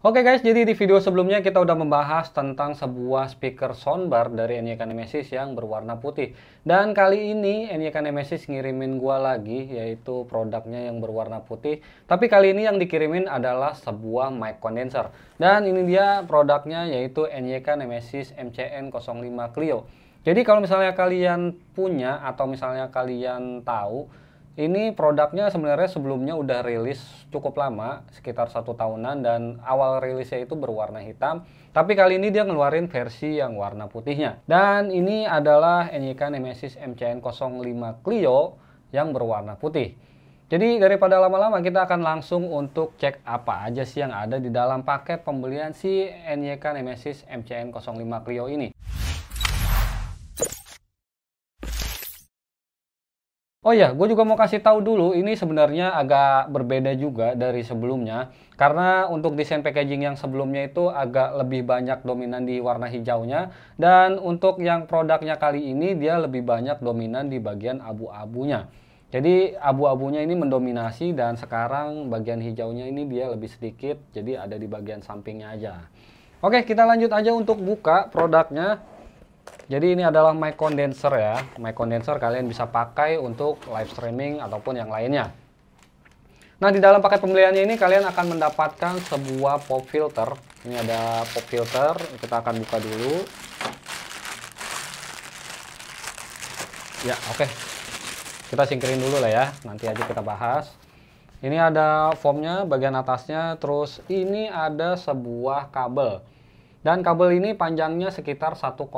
Oke guys, jadi di video sebelumnya kita udah membahas tentang sebuah speaker soundbar dari NYK Nemesis yang berwarna putih. Dan kali ini NYK Nemesis ngirimin gua lagi, yaitu produknya yang berwarna putih. Tapi kali ini yang dikirimin adalah sebuah mic condenser. Dan ini dia produknya, yaitu NYK Nemesis MCN05 Clio. Jadi kalau misalnya kalian punya atau misalnya kalian tahu, ini produknya sebenarnya sebelumnya udah rilis cukup lama, sekitar 1 tahunan, dan awal rilisnya itu berwarna hitam. Tapi kali ini dia ngeluarin versi yang warna putihnya. Dan ini adalah NYK Nemesis MCN05 Clio yang berwarna putih. Jadi daripada lama-lama, kita akan langsung untuk cek apa aja sih yang ada di dalam paket pembelian si NYK Nemesis MCN05 Clio ini. Oh ya, gue juga mau kasih tahu dulu, ini sebenarnya agak berbeda juga dari sebelumnya. Karena untuk desain packaging yang sebelumnya itu agak lebih banyak dominan di warna hijaunya. Dan untuk yang produknya kali ini, dia lebih banyak dominan di bagian abu-abunya. Jadi abu-abunya ini mendominasi, dan sekarang bagian hijaunya ini dia lebih sedikit, jadi ada di bagian sampingnya aja. Oke, kita lanjut aja untuk buka produknya. Jadi ini adalah mic condenser ya. Mic condenser kalian bisa pakai untuk live streaming ataupun yang lainnya. Nah, di dalam paket pembeliannya ini kalian akan mendapatkan sebuah pop filter. Ini ada pop filter, kita akan buka dulu. Ya, oke. Kita singkirin dulu lah ya, nanti aja kita bahas. Ini ada foamnya bagian atasnya, terus ini ada sebuah kabel. Dan kabel ini panjangnya sekitar 1,8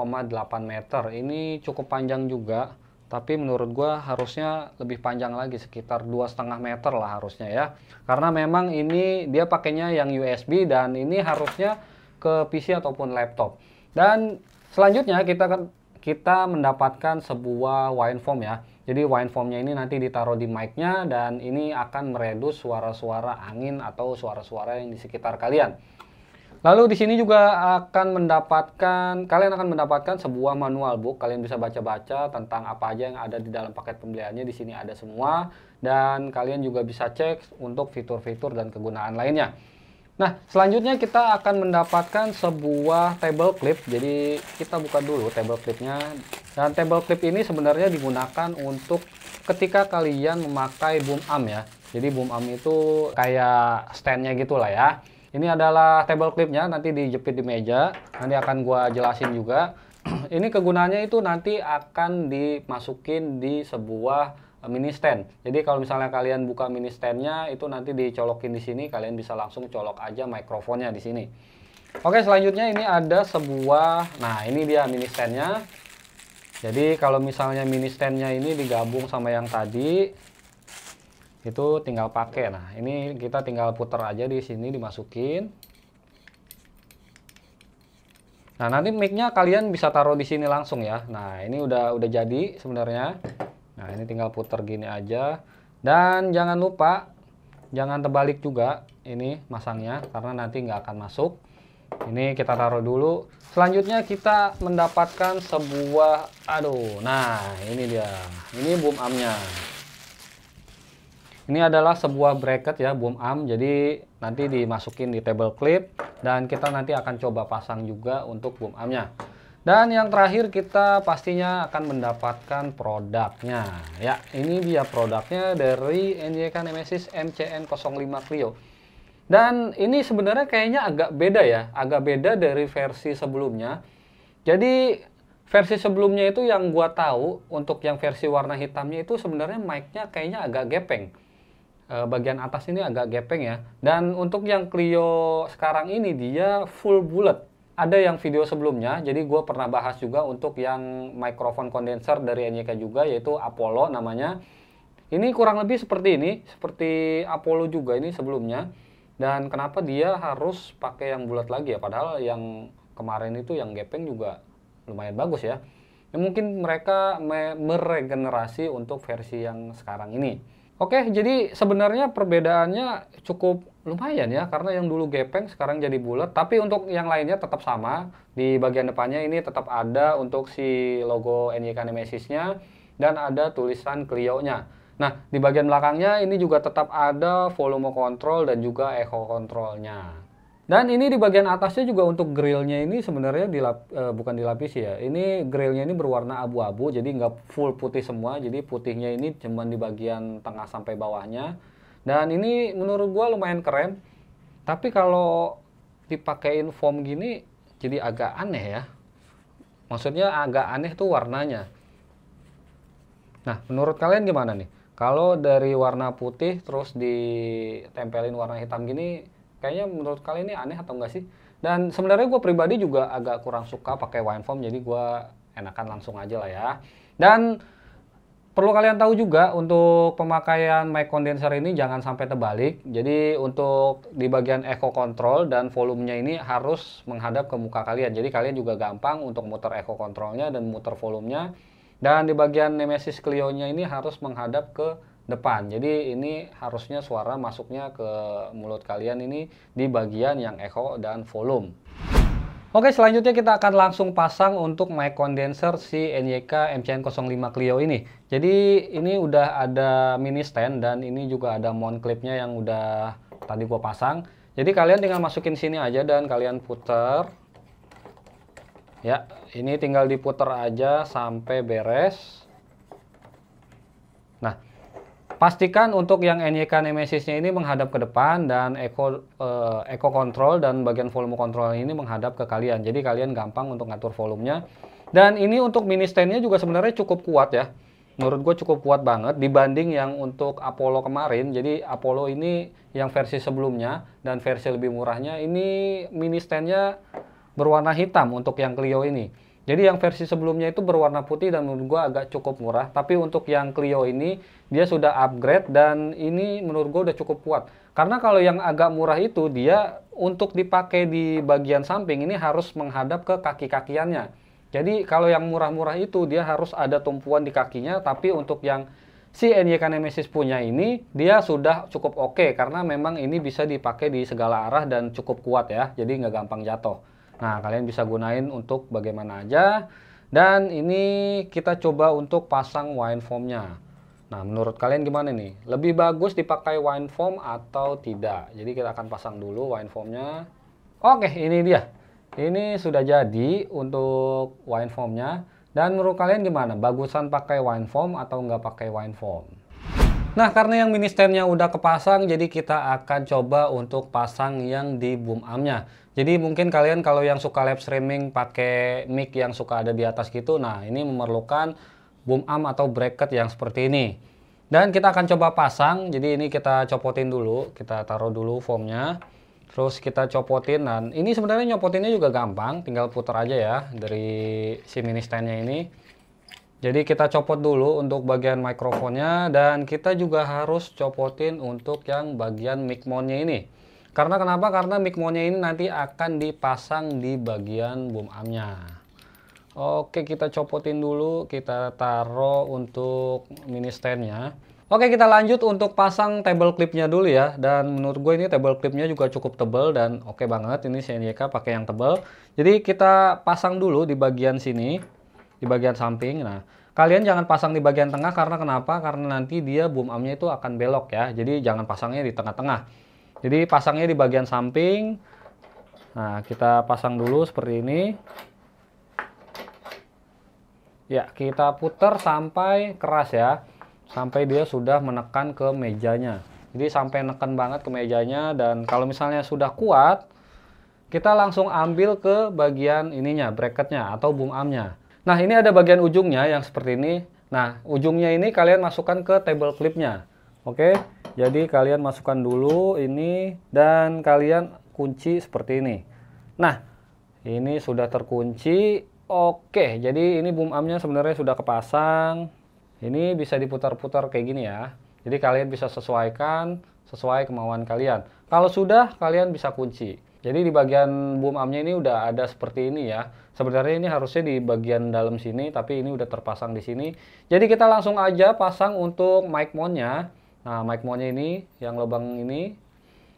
meter. Ini cukup panjang juga, tapi menurut gua harusnya lebih panjang lagi, sekitar 2,5 meter lah harusnya ya. Karena memang ini dia pakainya yang USB, dan ini harusnya ke PC ataupun laptop. Dan selanjutnya kita mendapatkan sebuah wine foam ya. Jadi wine foamnya ini nanti ditaruh di mic-nya, dan ini akan meredus suara-suara angin atau suara-suara yang di sekitar kalian. Lalu di sini juga kalian akan mendapatkan sebuah manual book. Kalian bisa baca-baca tentang apa aja yang ada di dalam paket pembeliannya. Di sini ada semua, dan kalian juga bisa cek untuk fitur-fitur dan kegunaan lainnya. Nah, selanjutnya kita akan mendapatkan sebuah table clip. Jadi kita buka dulu table clipnya. Dan table clip ini sebenarnya digunakan untuk ketika kalian memakai boom arm ya. Jadi boom arm itu kayak standnya gitulah ya. Ini adalah table clipnya, nanti dijepit di meja. Nanti akan gua jelasin juga. Ini kegunaannya itu nanti akan dimasukin di sebuah mini stand. Jadi kalau misalnya kalian buka mini standnya, itu nanti dicolokin di sini. Kalian bisa langsung colok aja mikrofonnya di sini. Oke, selanjutnya ini ada sebuah, nah ini dia mini standnya. Jadi kalau misalnya mini standnya ini digabung sama yang tadi, itu tinggal pakai. Nah, ini kita tinggal puter aja di sini, dimasukin. Nah, nanti mic-nya kalian bisa taruh di sini langsung ya. Nah, ini udah jadi sebenarnya. Nah, ini tinggal puter gini aja. Dan jangan lupa jangan terbalik juga ini masangnya, karena nanti nggak akan masuk. Ini kita taruh dulu. Selanjutnya kita mendapatkan sebuah, nah ini dia. Ini boom arm-nya. Ini adalah sebuah bracket ya, boom arm. Jadi nanti dimasukin di table clip, dan kita nanti akan coba pasang juga untuk boom armnya. Dan yang terakhir kita pastinya akan mendapatkan produknya. Ya, ini dia produknya dari NYK Nemesis MCN05 Clio. Dan ini sebenarnya kayaknya agak beda ya, agak beda dari versi sebelumnya. Jadi versi sebelumnya itu yang gua tahu, untuk yang versi warna hitamnya itu sebenarnya mic-nya kayaknya agak gepeng. Bagian atas ini agak gepeng ya. Dan untuk yang Clio sekarang ini dia full bulat. Ada yang video sebelumnya, jadi gue pernah bahas juga untuk yang microphone condenser dari NYK juga, yaitu Apollo namanya. Ini kurang lebih seperti ini, seperti Apollo juga ini sebelumnya. Dan kenapa dia harus pakai yang bulat lagi ya, padahal yang kemarin itu yang gepeng juga lumayan bagus ya. Mungkin mereka meregenerasi untuk versi yang sekarang ini. Oke, jadi sebenarnya perbedaannya cukup lumayan ya, karena yang dulu gepeng sekarang jadi bulat. Tapi untuk yang lainnya tetap sama. Di bagian depannya ini tetap ada untuk si logo NYK Nemesis-nya, dan ada tulisan Clio-nya. Nah, di bagian belakangnya ini juga tetap ada volume control dan juga echo control-nya. Dan ini di bagian atasnya juga untuk grillnya ini sebenarnya bukan dilapisi ya. Ini grillnya ini berwarna abu-abu, jadi nggak full putih semua. Jadi putihnya ini cuman di bagian tengah sampai bawahnya. Dan ini menurut gua lumayan keren. Tapi kalau dipakein foam gini jadi agak aneh ya. Maksudnya agak aneh tuh warnanya. Nah, menurut kalian gimana nih? Kalau dari warna putih terus ditempelin warna hitam gini, kayaknya menurut kalian ini aneh atau enggak sih? Dan sebenarnya gue pribadi juga agak kurang suka pakai wine foam, jadi gue enakan langsung aja lah ya. Dan perlu kalian tahu juga untuk pemakaian mic condenser ini jangan sampai terbalik. Jadi untuk di bagian echo control dan volumenya ini harus menghadap ke muka kalian. Jadi kalian juga gampang untuk muter echo controlnya dan muter volumenya. Dan di bagian Nemesis Clio-nya ini harus menghadap ke depan. Jadi ini harusnya suara masuknya ke mulut kalian ini di bagian yang echo dan volume. Oke, selanjutnya kita akan langsung pasang untuk mic condenser si NYK MCN05 Clio ini. Jadi ini udah ada mini stand dan ini juga ada mount clipnya yang udah tadi gua pasang. Jadi kalian tinggal masukin sini aja dan kalian puter. Ya, ini tinggal diputer aja sampai beres. Nah, pastikan untuk yang NYK Nemesis-nya ini menghadap ke depan dan echo control dan bagian volume control ini menghadap ke kalian. Jadi kalian gampang untuk ngatur volumenya. Dan ini untuk mini stand-nya juga sebenarnya cukup kuat ya. Menurut gue cukup kuat banget dibanding yang untuk Apollo kemarin. Jadi Apollo ini yang versi sebelumnya dan versi lebih murahnya ini mini stand-nya berwarna hitam untuk yang Clio ini. Jadi yang versi sebelumnya itu berwarna putih dan menurut gua agak cukup murah. Tapi untuk yang Clio ini dia sudah upgrade dan ini menurut gua udah cukup kuat. Karena kalau yang agak murah itu dia untuk dipakai di bagian samping ini harus menghadap ke kaki-kakiannya. Jadi kalau yang murah-murah itu dia harus ada tumpuan di kakinya. Tapi untuk yang si NYK Nemesis punya ini dia sudah cukup oke. Karena memang ini bisa dipakai di segala arah dan cukup kuat ya. Jadi nggak gampang jatuh. Nah, kalian bisa gunain untuk bagaimana aja. Dan ini kita coba untuk pasang wine foam-nya. Nah, menurut kalian gimana nih? Lebih bagus dipakai wine foam atau tidak? Jadi kita akan pasang dulu wine foam-nya. Oke, ini dia. Ini sudah jadi untuk wine foam-nya. Dan menurut kalian gimana? Bagusan pakai wine foam atau nggak pakai wine foam? Nah, karena yang mini stand-nya udah kepasang, jadi kita akan coba untuk pasang yang di boom arm-nya. Jadi mungkin kalian kalau yang suka live streaming pakai mic yang suka ada di atas gitu, nah ini memerlukan boom arm atau bracket yang seperti ini. Dan kita akan coba pasang, jadi ini kita copotin dulu, kita taruh dulu foamnya. Terus kita copotin, dan ini sebenarnya nyopotinnya juga gampang, tinggal putar aja ya dari si mini stand-nya ini. Jadi kita copot dulu untuk bagian mikrofonnya dan kita juga harus copotin untuk yang bagian mic mount-nya ini. Karena kenapa? Karena mic mount-nya ini nanti akan dipasang di bagian boom arm-nya. Oke, kita copotin dulu, kita taruh untuk mini stand-nya. Oke, kita lanjut untuk pasang table clip-nya dulu ya. Dan menurut gue ini table clip-nya juga cukup tebal dan oke banget. Ini NYK pakai yang tebal. Jadi kita pasang dulu di bagian sini. Di bagian samping. Nah, kalian jangan pasang di bagian tengah karena kenapa? Karena nanti dia boom arm-nya itu akan belok ya. Jadi jangan pasangnya di tengah-tengah. Jadi pasangnya di bagian samping. Nah, kita pasang dulu seperti ini. Ya, kita putar sampai keras ya. Sampai dia sudah menekan ke mejanya. Jadi sampai neken banget ke mejanya dan kalau misalnya sudah kuat, kita langsung ambil ke bagian ininya, bracketnya atau boom arm-nya. Nah, ini ada bagian ujungnya yang seperti ini. Nah, ujungnya ini kalian masukkan ke table clip-nya. Oke, jadi kalian masukkan dulu ini dan kalian kunci seperti ini. Nah, ini sudah terkunci. Oke, jadi ini boom arm-nya sebenarnya sudah kepasang. Ini bisa diputar-putar kayak gini ya. Jadi kalian bisa sesuaikan sesuai kemauan kalian. Kalau sudah, kalian bisa kunci. Jadi di bagian boom arm-nya ini udah ada seperti ini ya. Sebenarnya ini harusnya di bagian dalam sini, tapi ini udah terpasang di sini. Jadi kita langsung aja pasang untuk mic mount-nya. Nah, mic mount-nya ini, yang lubang ini,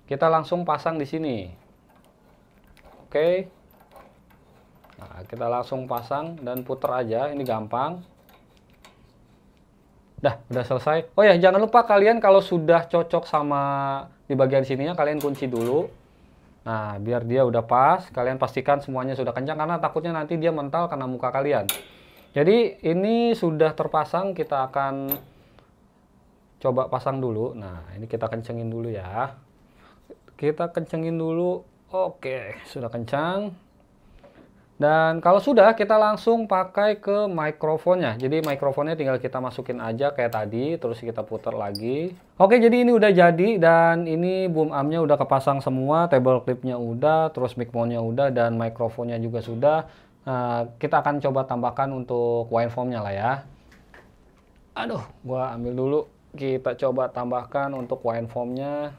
kita langsung pasang di sini. Oke. Nah, kita langsung pasang dan puter aja, ini gampang. Udah selesai. Oh ya, jangan lupa kalian kalau sudah cocok sama di bagian sininya, kalian kunci dulu. Nah, biar dia udah pas, kalian pastikan semuanya sudah kencang karena takutnya nanti dia mental kena muka kalian. Jadi ini sudah terpasang, kita akan coba pasang dulu. Nah, ini kita kencengin dulu ya. Kita kencengin dulu. Oke, sudah kencang. Dan kalau sudah, kita langsung pakai ke mikrofonnya. Jadi mikrofonnya tinggal kita masukin aja kayak tadi, terus kita putar lagi. Oke, jadi ini udah jadi, dan ini boom armnya udah kepasang semua, table clipnya udah, terus mic mountnya udah, dan mikrofonnya juga sudah. Nah, kita akan coba tambahkan untuk waveformnya lah ya. Aduh, gua ambil dulu. Kita coba tambahkan untuk waveformnya.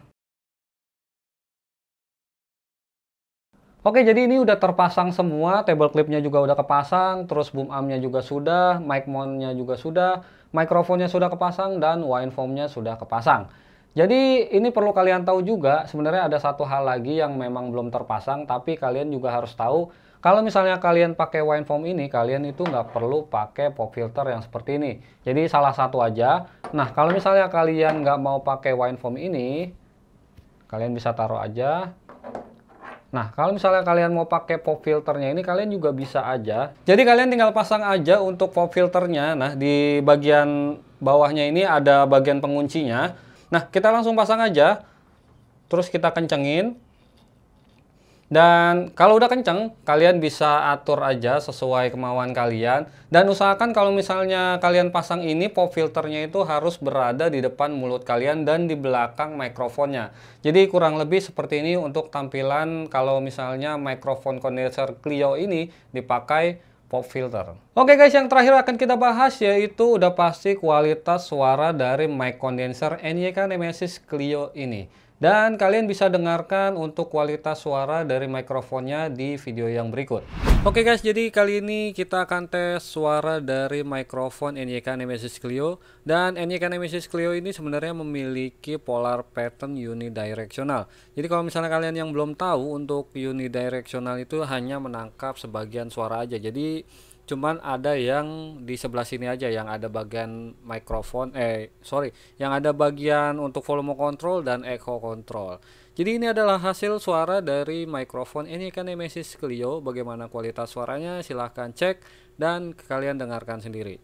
Oke, jadi ini udah terpasang semua, table clipnya juga udah kepasang, terus boom armnya juga sudah, mic mountnya juga sudah, mikrofonnya sudah kepasang, dan waveformnya sudah kepasang. Jadi ini perlu kalian tahu juga, sebenarnya ada satu hal lagi yang memang belum terpasang, tapi kalian juga harus tahu, kalau misalnya kalian pakai waveform ini, kalian itu nggak perlu pakai pop filter yang seperti ini. Jadi salah satu aja. Nah, kalau misalnya kalian nggak mau pakai waveform ini, kalian bisa taruh aja. Nah, kalau misalnya kalian mau pakai pop filternya ini, kalian juga bisa aja. Jadi kalian tinggal pasang aja untuk pop filternya. Nah, di bagian bawahnya ini ada bagian penguncinya. Nah, kita langsung pasang aja. Terus kita kencengin. Dan kalau udah kenceng, kalian bisa atur aja sesuai kemauan kalian. Dan usahakan kalau misalnya kalian pasang ini, pop filternya itu harus berada di depan mulut kalian dan di belakang mikrofonnya. Jadi kurang lebih seperti ini untuk tampilan kalau misalnya mikrofon condenser Clio ini dipakai pop filter. Oke guys, yang terakhir akan kita bahas yaitu udah pasti kualitas suara dari mic condenser NYK Nemesis Clio ini. Dan kalian bisa dengarkan untuk kualitas suara dari mikrofonnya di video yang berikut. Oke guys, jadi kali ini kita akan tes suara dari mikrofon NYK Nemesis Clio. Dan NYK Nemesis Clio ini sebenarnya memiliki polar pattern unidirectional. Jadi kalau misalnya kalian yang belum tahu, untuk unidirectional itu hanya menangkap sebagian suara aja. Jadi cuman ada yang di sebelah sini aja yang ada bagian mikrofon yang ada bagian untuk volume control dan echo control. Jadi ini adalah hasil suara dari mikrofon NYK Nemesis Clio. Bagaimana kualitas suaranya silahkan cek dan kalian dengarkan sendiri.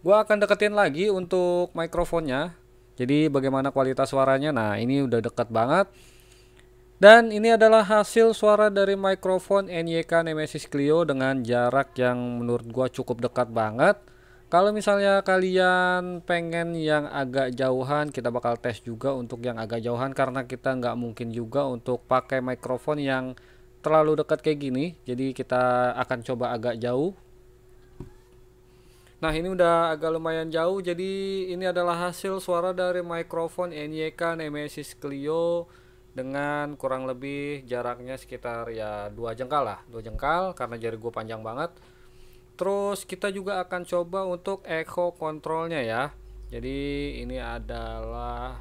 Gua akan deketin lagi untuk mikrofonnya. Jadi bagaimana kualitas suaranya. Nah, ini udah deket banget. Dan ini adalah hasil suara dari mikrofon NYK Nemesis Clio dengan jarak yang menurut gua cukup dekat banget. Kalau misalnya kalian pengen yang agak jauhan, kita bakal tes juga untuk yang agak jauhan karena kita nggak mungkin juga untuk pakai mikrofon yang terlalu dekat kayak gini. Jadi kita akan coba agak jauh. Nah, ini udah agak lumayan jauh. Jadi ini adalah hasil suara dari mikrofon NYK Nemesis Clio dengan kurang lebih jaraknya sekitar ya 2 jengkal lah, 2 jengkal karena jari gue panjang banget. Terus kita juga akan coba untuk echo controlnya ya. Jadi ini adalah,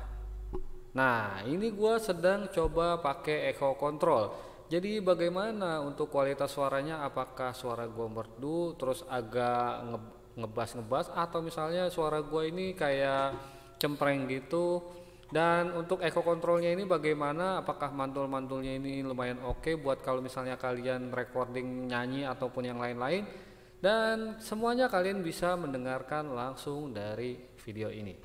nah ini gue sedang coba pakai echo control. Jadi bagaimana untuk kualitas suaranya, apakah suara gue merdu terus agak ngebas atau misalnya suara gue ini kayak cempreng gitu. Dan untuk echo controlnya ini bagaimana, apakah mantul-mantulnya ini lumayan oke buat kalau misalnya kalian recording nyanyi ataupun yang lain-lain. Dan semuanya kalian bisa mendengarkan langsung dari video ini.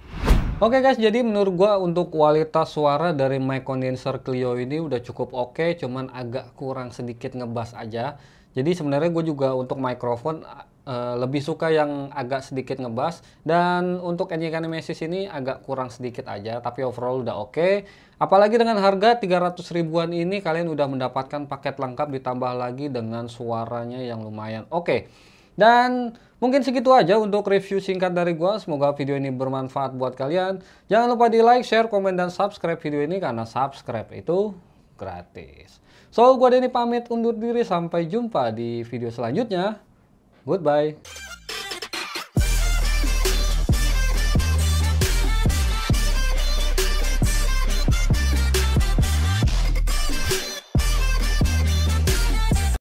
Oke guys, jadi menurut gua untuk kualitas suara dari mic condenser Clio ini udah cukup oke, cuman agak kurang sedikit ngebas aja. Jadi sebenarnya gue juga untuk mikrofon lebih suka yang agak sedikit ngebas, dan untuk NYK Nemesis ini agak kurang sedikit aja, tapi overall udah oke. Apalagi dengan harga 300 ribuan ini kalian udah mendapatkan paket lengkap ditambah lagi dengan suaranya yang lumayan oke. Dan mungkin segitu aja untuk review singkat dari gua. Semoga video ini bermanfaat buat kalian. Jangan lupa di like, share, komen, dan subscribe video ini karena subscribe itu gratis. So, gua Denny pamit undur diri. Sampai jumpa di video selanjutnya. Goodbye.